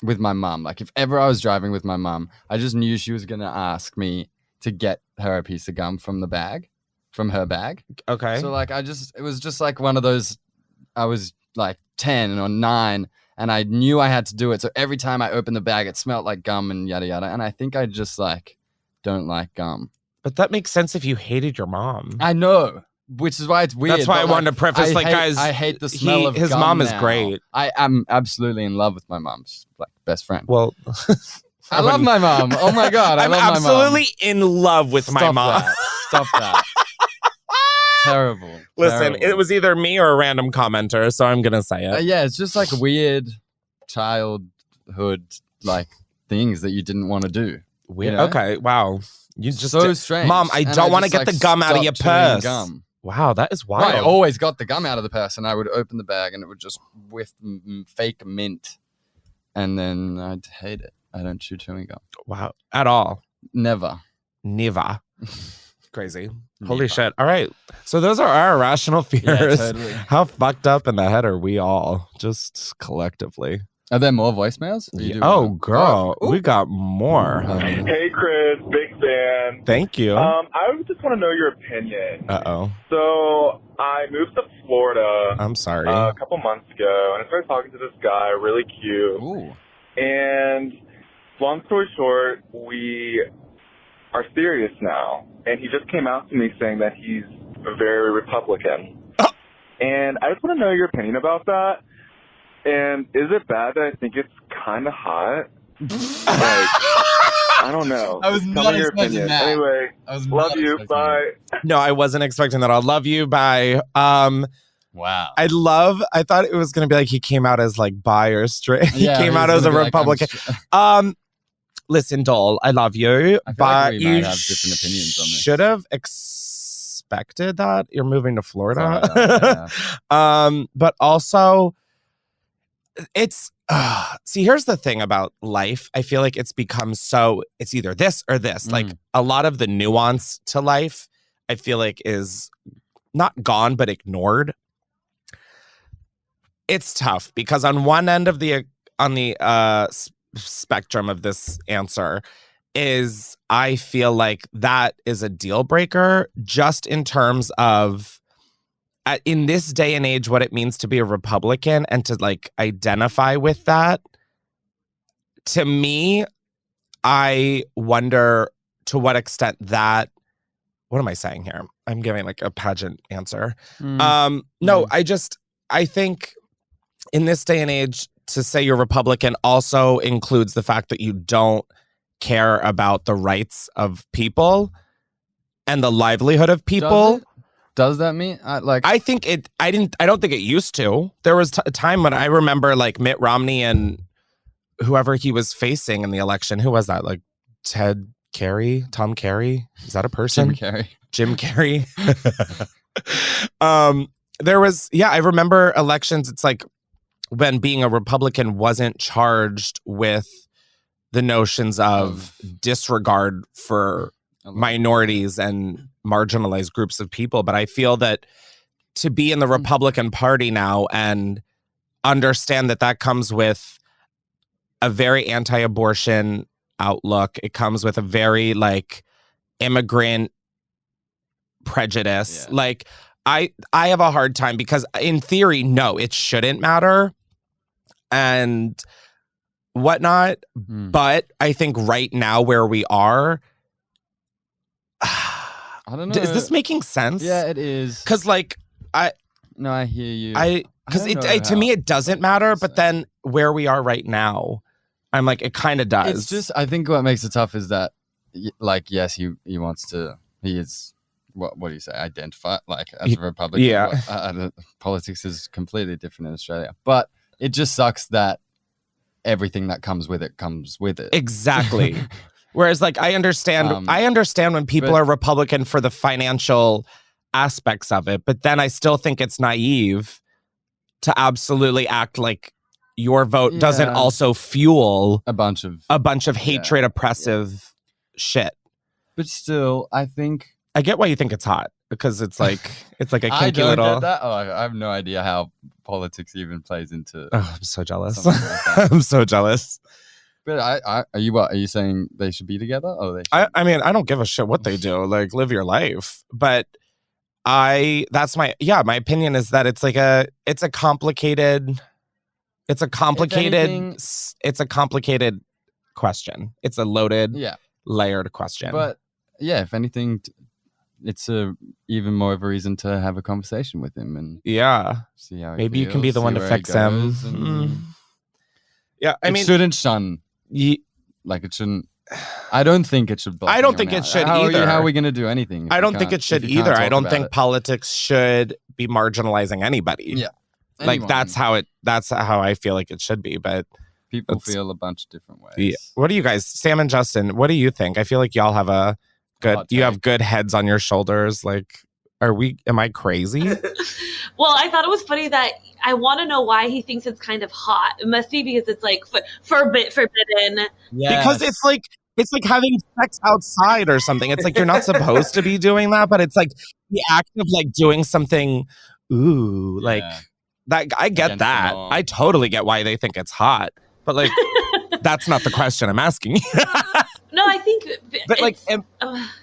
with my mum. Like, if ever I was driving with my mum, I just knew she was gonna ask me to get her a piece of gum from her bag. Okay. So like, it was just like one of those. I was like 10 or 9, and I knew I had to do it. So every time I opened the bag, it smelled like gum and yada yada. And I think I just like don't like gum. But that makes sense if you hated your mom. I know, which is why it's weird. That's why I wanted to preface, guys. I hate the smell of his gum mom now. is great. I am absolutely in love with my mom. She's like best friend. Well, I love my mom. Oh my God, I love my mom. I'm absolutely in love with my mom. Stop that. Terrible. Listen, it was either me or a random commenter, so I'm gonna say it. Yeah, it's just like weird childhood like things that you didn't want to do. Weird. You know? Okay. Wow. You just so strange. Mom, I don't want to get the gum out of your purse. Gum. Wow, that is wild. I always got the gum out of the purse, and I would open the bag, and it would just whiff fake mint, and then I'd hate it. I don't chew chewing gum. Wow, at all? Never. Crazy. Holy shit. All right. So those are our irrational fears. Yeah, totally. How fucked up in the head are we all, just collectively? Are there more voicemails? Oh, girl. We got more. Hey, Chris. Big fan. Thank you. I just want to know your opinion. Uh-oh. So, I moved to Florida. I'm sorry. A couple months ago, and I started talking to this guy, really cute. Ooh. And long story short, we are serious now. And he just came out to me saying that he's very Republican. And I just want to know your opinion about that. And is it bad that I think it's kind of hot? I don't know. I was not expecting that. Anyway, love you. Bye. No, I wasn't expecting that. I'll love you. Bye. Wow. I thought it was going to be like he came out as like bi or straight. Yeah, he came out as a Republican. Listen, doll, I love you, I feel but like we you might have different opinions on this. should have expected that. You're moving to Florida. But also, it's see, here's the thing about life. I feel like it's become it's either this or this. Like a lot of the nuance to life, I feel like is not gone, but ignored. It's tough because on one end of the spectrum of this answer is I feel like that is a deal breaker just in terms of in this day and age, what it means to be a Republican and to like identify with that. To me, I wonder to what extent what am I saying here? I'm giving like a pageant answer. No, I think in this day and age, to say you're Republican also includes the fact that you don't care about the rights of people and the livelihood of people. Does that mean I think it? I don't think it used to. There was a time when I remember like Mitt Romney and whoever he was facing in the election. Who was that? Like Tom Carey? Is that a person? Jim Carrey. There was, I remember elections. It's like when being a Republican wasn't charged with the notions of disregard for minorities and marginalized groups of people. But I feel that to be in the Republican Party now and understand that comes with a very anti-abortion outlook. It comes with a very like immigrant prejudice. Like I have a hard time because in theory, no, it shouldn't matter and whatnot. But I think right now where we are, I don't know. Is this making sense? Yeah, it is. Because like I hear you. Because to me it doesn't matter, but then where we are right now, I'm like it kind of does. It's just I think what makes it tough is that like yes, he is what do you say? Identify like as a Republican. Yeah. Politics is completely different in Australia, but it just sucks that everything that comes with it comes with it. Exactly. Whereas, like, I understand when people are Republican for the financial aspects of it, but then I still think it's naive to absolutely act like your vote doesn't also fuel a bunch of hatred, oppressive shit. But still, I think I get why you think it's hot because it's like a kinky little. Get that. Oh, I have no idea how politics even plays into. Oh, I'm so jealous. I'm so jealous. But are you saying they should be together? Or I mean, I don't give a shit what they do. Like, live your life. But my opinion is that it's a complicated question. It's a loaded, layered question. But if anything, it's even more of a reason to have a conversation with him and see how maybe he you can be the one to fix him. Yeah, I mean, shouldn't shun. Like it shouldn't. I don't think it should. I don't think it should either. How are we going to do anything? I don't think it should either. I don't think politics should be marginalizing anybody. Yeah, like that's how I feel like it should be. But people feel a bunch of different ways. Yeah. What do you guys, Sam and Justin? What do you think? I feel like y'all have a good. You have good heads on your shoulders. Like, am I crazy? Well, I thought it was funny that I want to know why he thinks it's kind of hot. It must be because it's like forbidden. Yeah. Because it's like having sex outside or something. It's like you're not supposed to be doing that, but it's like the act of like doing something. Ooh, like That I get Against the that. norm. I totally get why they think it's hot. But like, that's not the question I'm asking you. No, I think, But like,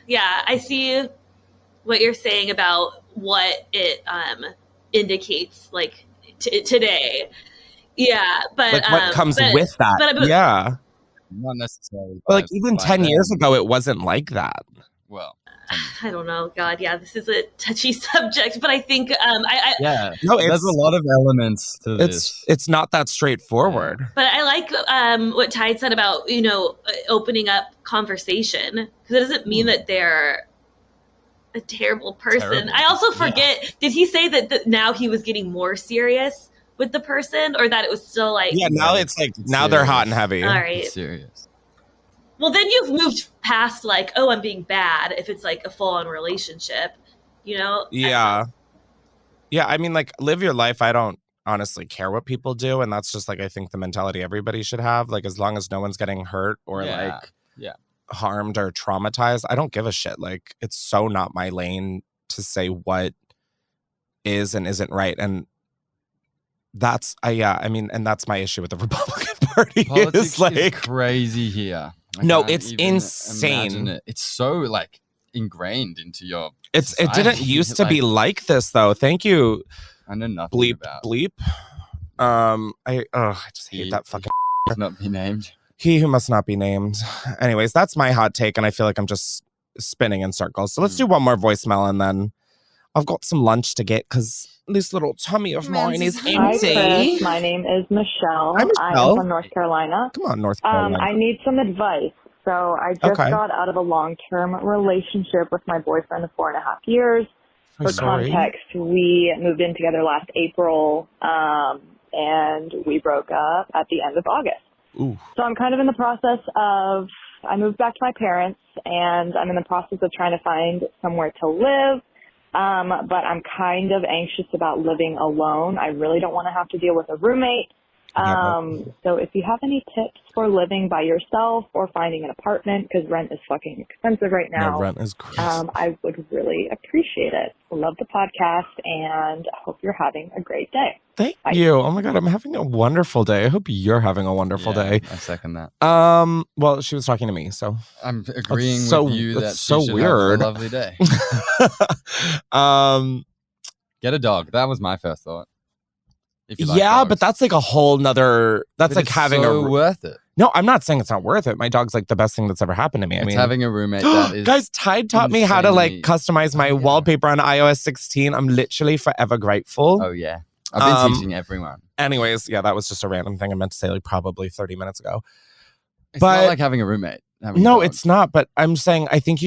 yeah, I see what you're saying about what it indicates, like today. Yeah, but like what comes with that? but- yeah, Not necessarily. but like even 10 years ago, it wasn't like that. Well, I don't know. God, yeah, this is a touchy subject, but I think yeah, No, there's a lot of elements to this. It's not that straightforward. But I like what Tyde said about, opening up conversation, because it doesn't mean that they're a terrible person. Terrible. I also forget, did he say that now he was getting more serious with the person, or that it was still like... Yeah, now it's like, now they're hot and heavy. All right. It's serious. Well, then you've moved past like, oh, I'm being bad, if it's like a full-on relationship, Yeah. Yeah, I mean, like, live your life. I don't honestly care what people do, and that's just like, I think the mentality everybody should have. Like, as long as no one's getting hurt or harmed or traumatized, I don't give a shit. Like, it's so not my lane to say what is and isn't right. And that's and that's my issue with the Republican Party. Politics is is crazy here. No, it's insane. It's so like ingrained into your It didn't used to be like this though. Thank you. I know nothing Bleep about bleep. I just hate that fucking not be named. he who must not be named. Anyways, that's my hot take, and I feel like I'm just spinning in circles. So let's do one more voicemail, and then I've got some lunch to get because this little tummy of mine is empty. Hi, Chris. My name is Michelle. Hi, Michelle. I am from North Carolina. Come on, North Carolina. I need some advice. So I just got out of a long-term relationship with my boyfriend of 4.5 years. For context, we moved in together last April, and we broke up at the end of August. Ooh. So I'm kind of in the process of, I moved back to my parents, and I'm in the process of trying to find somewhere to live. But I'm kind of anxious about living alone. I really don't want to have to deal with a roommate. So if you have any tips for living by yourself or finding an apartment, because rent is fucking expensive right now, rent is crazy. I would really appreciate it. Love the podcast, and I hope you're having a great day. Thank you. Oh my God, I'm having a wonderful day. I hope you're having a wonderful day. I second that. Well, she was talking to me, so I'm agreeing with you that so she should weird. have a lovely day. Get a dog. That was my first thought. If you like dogs. But that's like a whole nother. That's like having worth it. No, I'm not saying it's not worth it. My dog's like the best thing that's ever happened to me. I mean, having a roommate that is guys, Tyde taught me how to like customize my wallpaper on iOS 16. I'm literally forever grateful. Oh yeah, I've been teaching everyone. Anyways, yeah, that was just a random thing I meant to say like probably 30 minutes ago. It's not like having a roommate. No, it's not. But I'm saying I think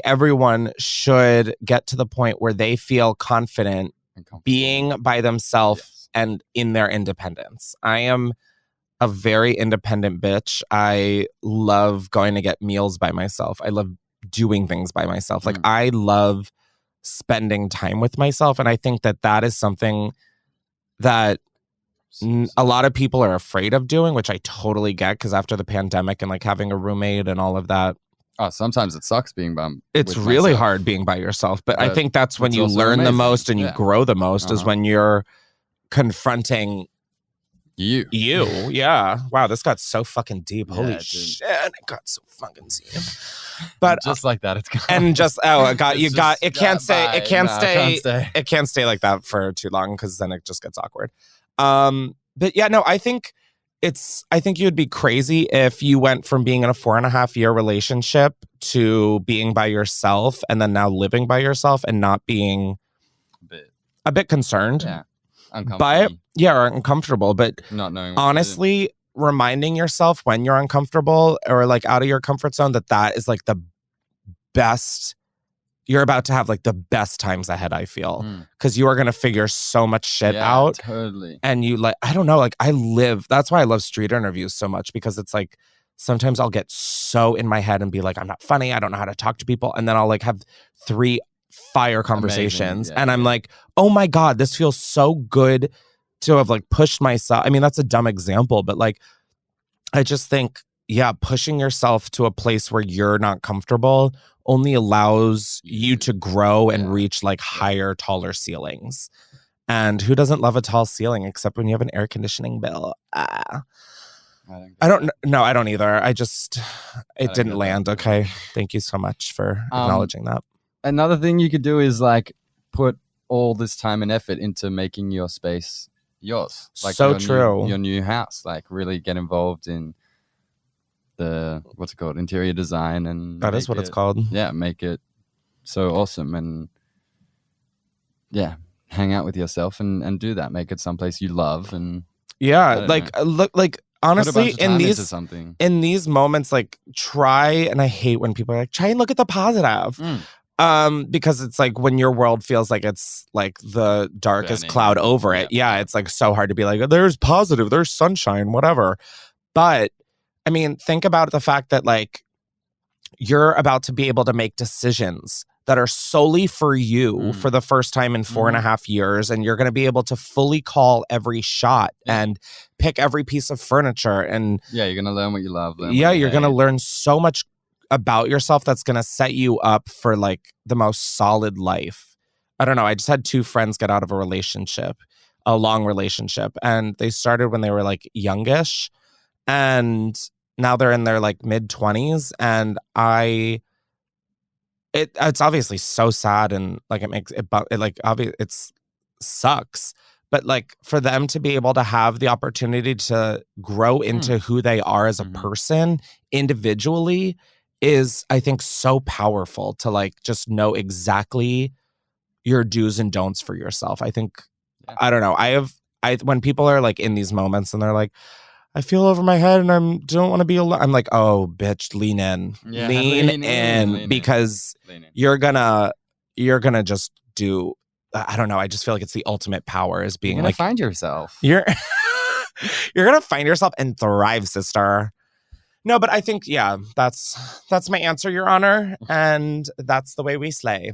everyone should get to the point where they feel confident being by themselves and in their independence. I am a very independent bitch. I love going to get meals by myself. I love doing things by myself. Like I love spending time with myself. And I think that is something that a lot of people are afraid of doing, which I totally get, because after the pandemic and like having a roommate and all of that. Oh, sometimes it sucks being bummed. It's really hard being by yourself. But I think that's when you learn the most and you grow the most is when you're confronting you. Yeah. Wow, this got so fucking deep. Holy shit, it got so fucking deep. But just like that, it's gone. And just it can't stay like that for too long, because then it just gets awkward. But yeah, no, I think you'd be crazy if you went from being in a 4.5-year relationship to being by yourself and then now living by yourself and not being a bit concerned. Yeah. Uncomfortable. Or uncomfortable, but not knowing honestly, reminding yourself when you're uncomfortable or like out of your comfort zone that is like the best. You're about to have like the best times ahead, I feel, because you are going to figure so much shit out. Totally. And you like, I don't know, like that's why I love street interviews so much, because it's like, sometimes I'll get so in my head and be like, I'm not funny. I don't know how to talk to people. And then I'll like have 3 fire conversations. And I'm like, oh my God, this feels so good to have like pushed myself. I mean, that's a dumb example, but like, I just think, pushing yourself to a place where you're not comfortable only allows you to grow and reach like higher, taller ceilings. And who doesn't love a tall ceiling except when you have an air conditioning bill? I don't either. It didn't land. Okay. Thank you so much for acknowledging that. Another thing you could do is like put all this time and effort into making your space yours. Like so true. Your new house. Like really get involved in the, what's it called? Interior design. And that is what it's called. Yeah. Make it so awesome. And yeah, hang out with yourself and do that. Make it someplace you love. And honestly, in these moments, like try, and I hate when people are like, try and look at the positive. Because it's like when your world feels like it's like the darkest cloud over it. Yeah, it's like so hard to be like, there's positive, there's sunshine, whatever. But I mean, think about the fact that like you're about to be able to make decisions that are solely for you for the first time in 4.5 years. And you're going to be able to fully call every shot and pick every piece of furniture. And you're going to learn what you love. You're going to learn so much about yourself that's going to set you up for like the most solid life. I don't know. I just had 2 friends get out of a long relationship, and they started when they were like youngish, and now they're in their like mid-20s. And it's obviously so sad, and like it makes it like obvious, it's sucks. But like for them to be able to have the opportunity to grow into who they are as a person individually is, I think, so powerful to like just know exactly your do's and don'ts for yourself. I think, I don't know. When people are like in these moments and they're like, I feel over my head and I don't want to be alone. I'm like, oh, bitch, lean in. Yeah, lean in. Because you're gonna just do, I don't know. I just feel like it's the ultimate power is being like, find yourself. You're gonna find yourself and thrive, sister. No, but I think, that's my answer, Your Honor. And that's the way we slay.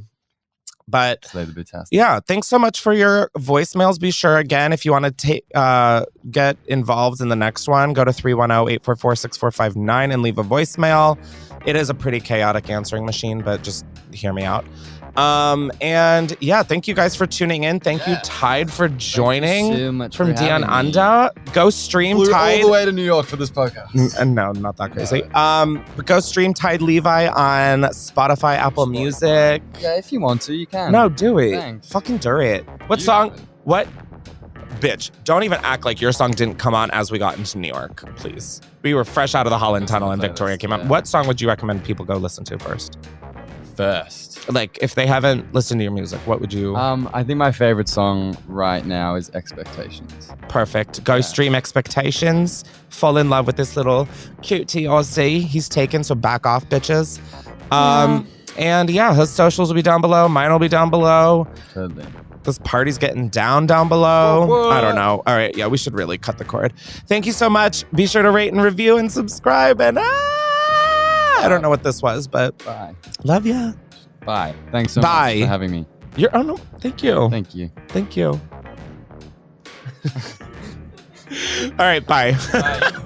But thanks so much for your voicemails. Be sure, again, if you want to get involved in the next one, go to 310-844-6459 and leave a voicemail. It is a pretty chaotic answering machine, but just hear me out. And thank you guys for tuning in. Thank you, Tyde, for joining so much from Dion Under. Go stream Tyde all the way to New York for this podcast. No, not that crazy. But go stream Tyde Levi on Spotify, Apple Music. Yeah, if you want to, you can. No, do it. Thanks. Fucking do it. What song? What? Bitch, don't even act like your song didn't come on as we got into New York, please. We were fresh out of the Holland Tunnel and Victoria came out. What song would you recommend people go listen to first? Like, if they haven't listened to your music, what would you... I think my favorite song right now is Expectations. Perfect. Go stream Expectations. Fall in love with this little cutie Aussie he's taken, so back off, bitches. And his socials will be down below. Mine will be down below. Totally. This party's getting down below. Whoa. I don't know. All right, we should really cut the cord. Thank you so much. Be sure to rate and review and subscribe. And I don't know what this was, but bye. Love ya. Bye. Thanks so much for having me. Thank you. Thank you. Thank you. All right, bye. Bye.